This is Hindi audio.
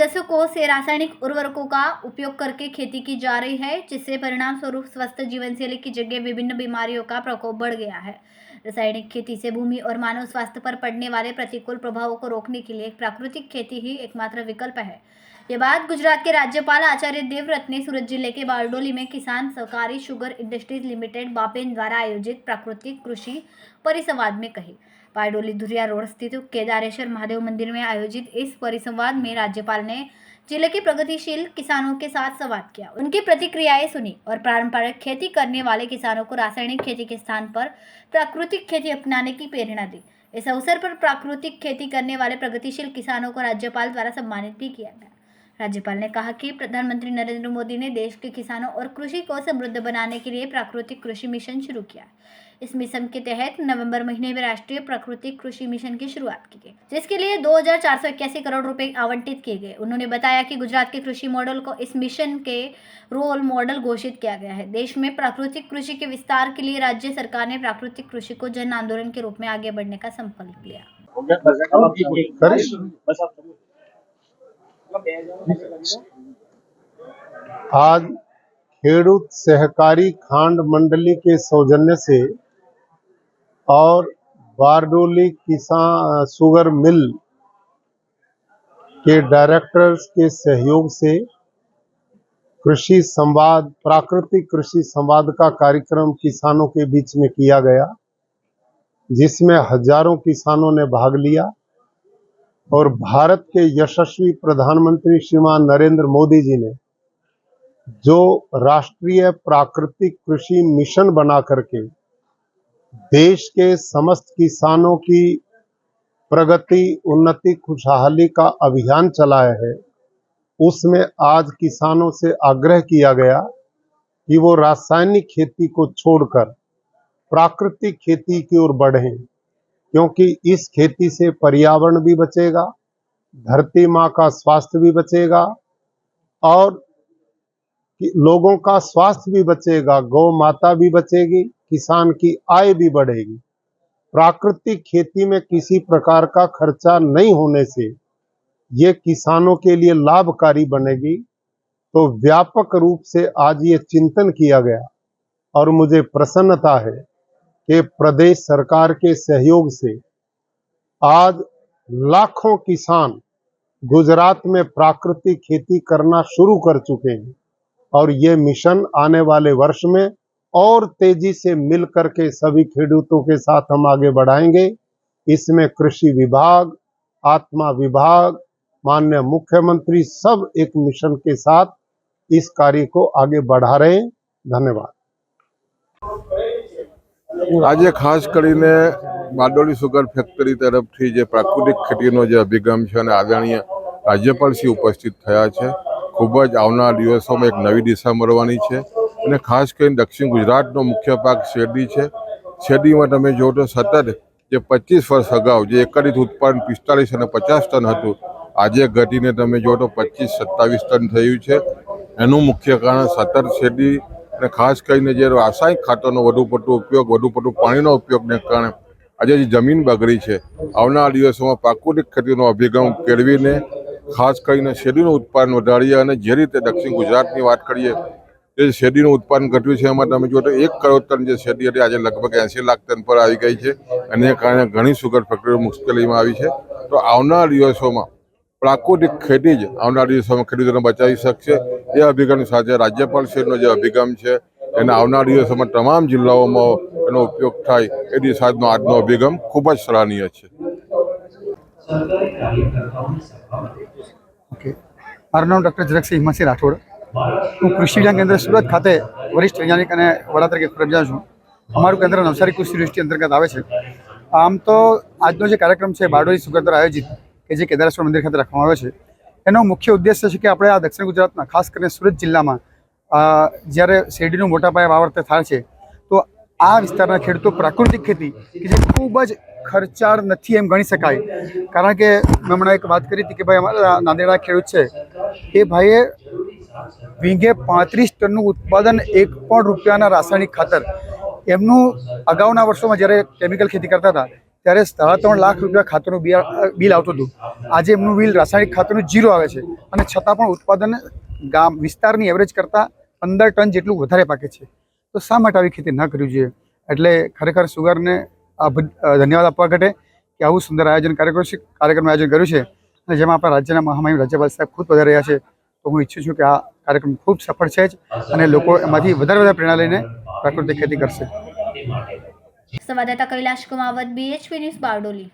दशकों से रासायनिक उर्वरकों का उपयोग करके खेती की जा रही है, जिससे परिणाम स्वरूप स्वस्थ जीवन शैली की जगह विभिन्न बीमारियों का प्रकोप बढ़ गया है। रासायनिक खेती से भूमि और मानव स्वास्थ्य पर पड़ने वाले प्रतिकूल प्रभावों को रोकने के लिए प्राकृतिक खेती ही एकमात्र विकल्प है। ये बात गुजरात के राज्यपाल आचार्य देवव्रत ने सूरत जिले के बारडोली में किसान सहकारी शुगर इंडस्ट्रीज लिमिटेड बापेन द्वारा आयोजित प्राकृतिक कृषि परिसंवाद में कही। बारडोली धुरिया रोड स्थित केदारेश्वर महादेव मंदिर में आयोजित इस परिसंवाद में राज्यपाल ने जिले के प्रगतिशील किसानों के साथ संवाद किया, उनकी प्रतिक्रियाएं सुनी और पारंपरिक खेती करने वाले किसानों को रासायनिक खेती के स्थान पर प्राकृतिक खेती अपनाने की प्रेरणा दी। इस अवसर पर प्राकृतिक खेती करने वाले प्रगतिशील किसानों को राज्यपाल द्वारा सम्मानित भी किया गया। राज्यपाल ने कहा कि प्रधानमंत्री नरेंद्र मोदी ने देश के किसानों और कृषि को समृद्ध बनाने के लिए प्राकृतिक कृषि मिशन शुरू किया। इस मिशन के तहत नवंबर महीने में राष्ट्रीय प्राकृतिक कृषि मिशन की शुरुआत की गई, जिसके लिए 2481 करोड़ रुपए आवंटित किए गए। उन्होंने बताया कि गुजरात के कृषि मॉडल को इस मिशन के रोल मॉडल घोषित किया गया है। देश में प्राकृतिक कृषि के विस्तार के लिए राज्य सरकार ने प्राकृतिक कृषि को जन आंदोलन के रूप में आगे बढ़ने का संकल्प लिया। आज खेडूत सहकारी खांड मंडली के सौजन्य से और बारडोली किसान शुगर मिल के डायरेक्टर्स के सहयोग से कृषि संवाद, प्राकृतिक कृषि संवाद का कार्यक्रम किसानों के बीच में किया गया, जिसमें हजारों किसानों ने भाग लिया और भारत के यशस्वी प्रधानमंत्री श्रीमान नरेंद्र मोदी जी ने जो राष्ट्रीय प्राकृतिक कृषि मिशन बना करके देश के समस्त किसानों की प्रगति, उन्नति, खुशहाली का अभियान चलाया है, उसमें आज किसानों से आग्रह किया गया कि वो रासायनिक खेती को छोड़कर प्राकृतिक खेती की ओर बढ़ें, क्योंकि इस खेती से पर्यावरण भी बचेगा, धरती माँ का स्वास्थ्य भी बचेगा और लोगों का स्वास्थ्य भी बचेगा, गौ माता भी बचेगी, किसान की आय भी बढ़ेगी। प्राकृतिक खेती में किसी प्रकार का खर्चा नहीं होने से ये किसानों के लिए लाभकारी बनेगी। तो व्यापक रूप से आज ये चिंतन किया गया और मुझे प्रसन्नता है कि प्रदेश सरकार के सहयोग से आज लाखों किसान गुजरात में प्राकृतिक खेती करना शुरू कर चुके हैं और ये मिशन आने वाले वर्ष में और तेजी से मिल करके सभी खेडूतों के साथ हम आगे बढ़ाएंगे। इसमें कृषि विभाग, आत्मा विभाग, माननीय मुख्यमंत्री सब एक मिशन के साथ इस कार्य को आगे बढ़ा रहे हैं। धन्यवाद। आज खास करीने बारडोली शुगर फैक्टरी तरफथी जे प्राकृतिक खेतीनो जे अभिगम छे अने आदरणीय राज्यपालश्री उपस्थित थया छे। खूब ज आवनार दिवसोमां एक नवी दिशा मळवानी छे अने खास करीने दक्षिण गुजरातनो मुख्य पाक શેરડી छे। શેરડીમાં તમે જો તો સતત જે 25 વર્ષ અગાઉ જે એકંદિત ઉત્પાદન 45 અને 50 ટન હતું, આજે ઘટીને તમે જો તો 25-27 ટન થયું છે। એનું મુખ્ય કારણ સતત શેરડી અને ખાસ કરીને જે રાસાયણિક ખાતરનો વધુ પડતો ઉપયોગ, વધુ પડતો પાણીનો ઉપયોગને કારણે આજે જે જમીન બગડી છે। આવનારા દિવસોમાં પ્રાકૃતિક ખેતીનો અભિગમ કેળવીને ખાસ કરીને શેરડીનું ઉત્પાદન વધારીએ અને જે રીતે દક્ષિણ ગુજરાતની વાત કરીએ જે શેરડીનું ઉત્પાદન ઘટ્યું છે એમાં તમે જો તો 1 કરોડ ટન જે શેરડી હતી આજે લગભગ 80 લાખ ટન પર આવી ગઈ છે અને એ કારણે ઘણી શુગર ફેક્ટરીઓ મુશ્કેલીમાં આવી છે। તો આવનારા દિવસોમાં પ્રાકૃતિક ખેતી જ આવનારા દિવસોમાં ખેડૂતોને બચાવી શકશે। એ અભિગમ સાથે રાજ્યપાલશ્રીનો જે અભિગમ છે એને આવનારા દિવસોમાં તમામ જિલ્લાઓમાં એનો ઉપયોગ થાય એ દિશાનો આજનો અભિગમ ખૂબ જ સરાહનીય છે। મારું નામ ડૉક્ટર ઝલકસિંહ હિંમતસિંહ રાઠોડ। હું કૃષિ વિજ્ઞાન કેન્દ્ર સુરત ખાતે વરિષ્ઠ વૈજ્ઞાનિક અને વડા તરીકે ફરજ બજાવું છું। અમારું કેન્દ્ર નવસારી કૃષિ યુનિવર્સિટી અંતર્ગત આવે છે। આમ તો આજનો જે કાર્યક્રમ છે બારડોલી શુગર દ્વારા આયોજિત કે જે કેદારેશ્વર મંદિર ખાતે રાખવામાં આવ્યો છે, એનો મુખ્ય ઉદ્દેશ્ય છે કે આપણે આ દક્ષિણ ગુજરાતમાં ખાસ કરીને સુરત જિલ્લામાં જ્યારે શેરડીનું મોટા પાયે વાવેતર થાય છે તો આ વિસ્તારના ખેડૂતો પ્રાકૃતિક ખેતી કે જે ખૂબ જ ખર્ચાળ નથી એમ ગણી શકાય, કારણ કે મેં હમણાં એક વાત કરી હતી કે ભાઈ અમારા નાંદેડા ખેડૂત છે એ ભાઈએ વીઘે 35 ટનનું ઉત્પાદન 1 પણ રૂપિયાના રાસાયણિક ખાતર, એમનું અગાઉના વર્ષોમાં જ્યારે કેમિકલ ખેતી કરતા હતા ત્યારે 3.5 લાખ રૂપિયા ખાતરનું બિલ આવતું હતું. આજે એમનું બિલ રાસાયણિક ખાતરનું 0 આવે છે અને છતાં પણ ઉત્પાદન ગામ વિસ્તારની એવરેજ કરતાં 15 ટન જેટલું વધારે પાકે છે. તો શા માટે આવી ખેતી ન કરવી જોઈએ? એટલે ખરેખર સુગરને ધન્યવાદ આપવા ઘટે કે આવું સુંદર કાર્યક્રમનું આયોજન કર્યું છે અને જેમાં આપણા રાજ્યના મહામહિમ રાજ્યપાલ સાહેબ ખુદ પધારી રહ્યા છે. તો હું ઈચ્છું છું કે આ કાર્યક્રમ ખૂબ સફળ છે જ અને લોકો એમાંથી વધારે પ્રેરણા લઈને પ્રાકૃતિક ખેતી કરશે. સંવાદદાતા કૈલાશ કુમાવત, BHP ન્યૂઝ, બારડોલી.